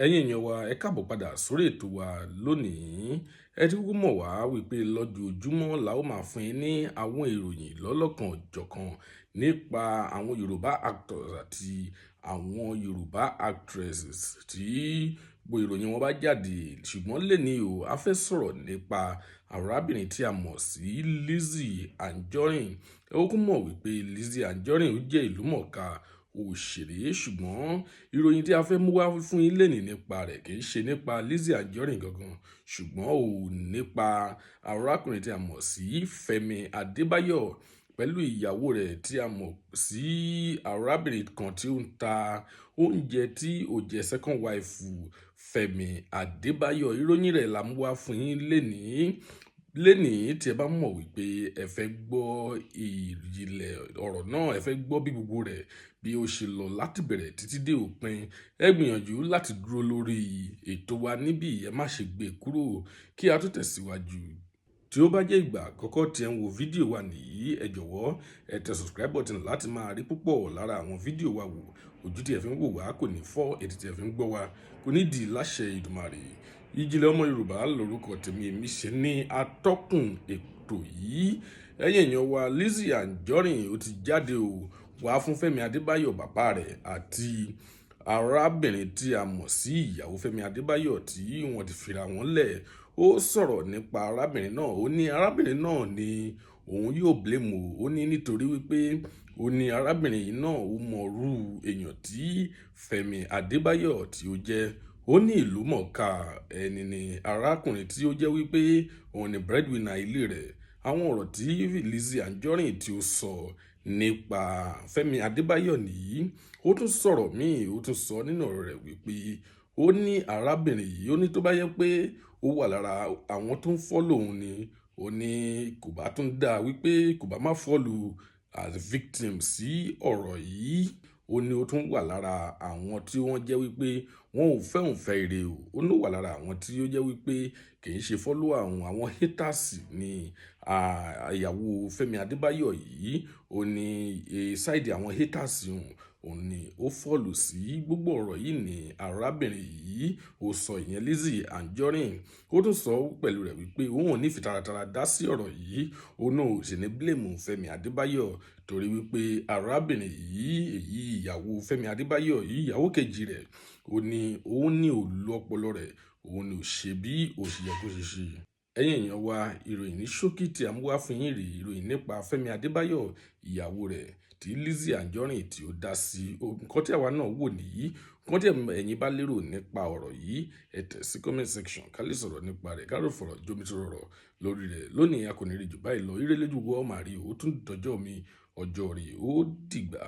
ẹ̀yin èèyàn wa ẹ káàbọ̀ padà sórí ètò wa lónìí. Ẹ ti kúkú mọ̀ wá wípé lójoojúmọ́ la ó máa fún yín ní àwọn ìròyìn lọ́lọ́kan òjọ̀kan nípa àwọn Yorùbá actors àti àwọn Yorùbá actresses tí gbogbo ìròyìn wọn bá jáde. Ṣùgbọ́n lénìí o, a fẹ́ sọ̀rọ̀ nípa arábìnrin tí a mọ̀ sí Lizzy Anjorin. Ẹ kúkú mọ̀ wípé Lizzy Anjorin ó jẹ́ ìlúmọ̀ọ́ká òṣèré, ṣùgbọ́n ìròyìn tí a fẹ́ mú wá fún yín lénìí nípa rẹ̀ kì í ṣe nípa Lizzy Anjorin gangan, ṣùgbọ́n nípa arákùnrin tí a mọ̀ sí Fẹ́mi Adébáyọ̀ pẹ̀lú ìyàwó rẹ̀ tí a mọ̀ sí arábìnrin kan tí ó ń ta oúnjẹ tí ó jẹ́ second wife Fẹ́mi Adébáyọ̀. Ìròyìn rẹ̀ la mú wá fún yín lénìí tí ẹ bá mọ̀ wípé ẹ fẹ́ gbọ́ ìjìnlẹ̀ ọ̀rọ̀ náà, ẹ fẹ́ gbọ́ bí gbogbo rẹ̀ bí ó ṣe lọ láti bẹ̀rẹ̀ títí dé òpin, ẹ gbìyànjú láti dúró lórí ètò wa níbí, ẹ má ṣe gbé kúrò kí a tó tẹ̀síwájú. Tí ó bá jẹ́ ìgbà àkọ́kọ́ tí ẹ ń wo fídíò wa nìyí, ẹ jọ̀wọ́ ẹ tẹ subscribe button láti máa rí púpọ̀ lára àwọn fídíò wa wò. Ojú tí ẹ fi ń wò wá kò ní fọ́, etí tí ẹ fi ń gbọ́ wa kò ní di láṣẹ Ìdùmarè. Ìjìnlẹ̀ ọmọ Yorùbá lórúkọ tèmi, èmi ṣe ní atọ́kùn ètò yìí. Ẹ̀yin èèyàn wa, Lizzy Anjorin ó ti jáde wá fún Fẹ́mi Adébáyọ̀ bàbá rẹ̀ àti arábìnrin tí a mọ̀ sí ìyàwó Fẹ́mi Adébáyọ̀ tí wọ́n ti fira wọn lẹ̀. Ó sọ̀rọ̀ nípa arábìnrin náà, ó ní arábìnrin náà ni òun yóò blame ó ní nítorí wípé ó ní arábìnrin yìí náà ó mọrú èèyàn tí Fẹ́mi Adébáyọ̀ tí ó jẹ́. Ó ní ìlú mọ̀ọ́ká ẹni ni arákùnrin tí ó jẹ́ wípé òun ni breadwinner ilé rẹ̀. Àwọn ọ̀rọ̀ tí Lizzy Anjorin tí ó sọ nípa Fẹ́mi Adébáyọ̀ nìyí. Ó tún sọ̀rọ̀ míì, ó tún sọ nínú ọ̀rọ̀ rẹ̀ wípé ó ní arábìnrin yìí, ó ní tó bá yẹ pé ó wà lára àwọn tó ń follow òun ni, ó ní kò bá tún dáa wípé kò bá má follow as victim sí ọ̀rọ̀ yìí. Ó ní ó tún wà lára àwọn tí wọ́n jẹ́ wípé wọn ò fẹ́ òun fẹ́ ire o. Ó ní ó wà lára àwọn tí ó jẹ́ wípé kì í ṣe follower àwọn haters ni ìyàwó Fẹ́mi Adébáyọ̀ yìí. Ó ní side àwọn haters òun ni ó follow sí. Gbogbo ọ̀rọ̀ yìí ni arábìnrin yìí ó sọ, ìyẹn Lizzy Anjorin. Ó tún sọ pẹ̀lú rẹ̀ wípé òun ò ní fi taratara dá sí ọ̀rọ̀ yìí. Ó náà ò sì ní blame Fẹ́mi Adébáyọ̀ torí wípé arábìnrin yìí, èyí ìyàwó Fẹ́mi Adébáyọ̀ yìí, ìyàwó kejì rẹ̀, ó ní òun ní òlu ọpọlọ rẹ̀, òun ni ò ṣe bí ó ṣe yẹ kó ṣe ṣe. Ẹ̀yin èèyàn wa, ìròyìn ní ṣókí tí a mú wá fún yín rèé, ìròyìn nípa Fẹ́mi Adébáyọ̀ ìyàwó rẹ̀ tí Lizzy Anjorin tí ó dá sí. Nǹkan tí àwa náà wò nìyí. Nǹkan tí ẹ̀yin bá lérò nípa ọ̀rọ̀ yìí, ẹ tẹ̀ sí comment section ká lè sọ̀rọ̀ nípa rẹ̀, ká lè fọ̀rọ̀ jomitoro ọ̀rọ̀ lórí rẹ̀. Lónìí a kò ní rí jù báyìí lọ. Ire lójú wa ó máa rí, ó tún dọjọ́ mi, ọjọ́ rí, ó dìgbà.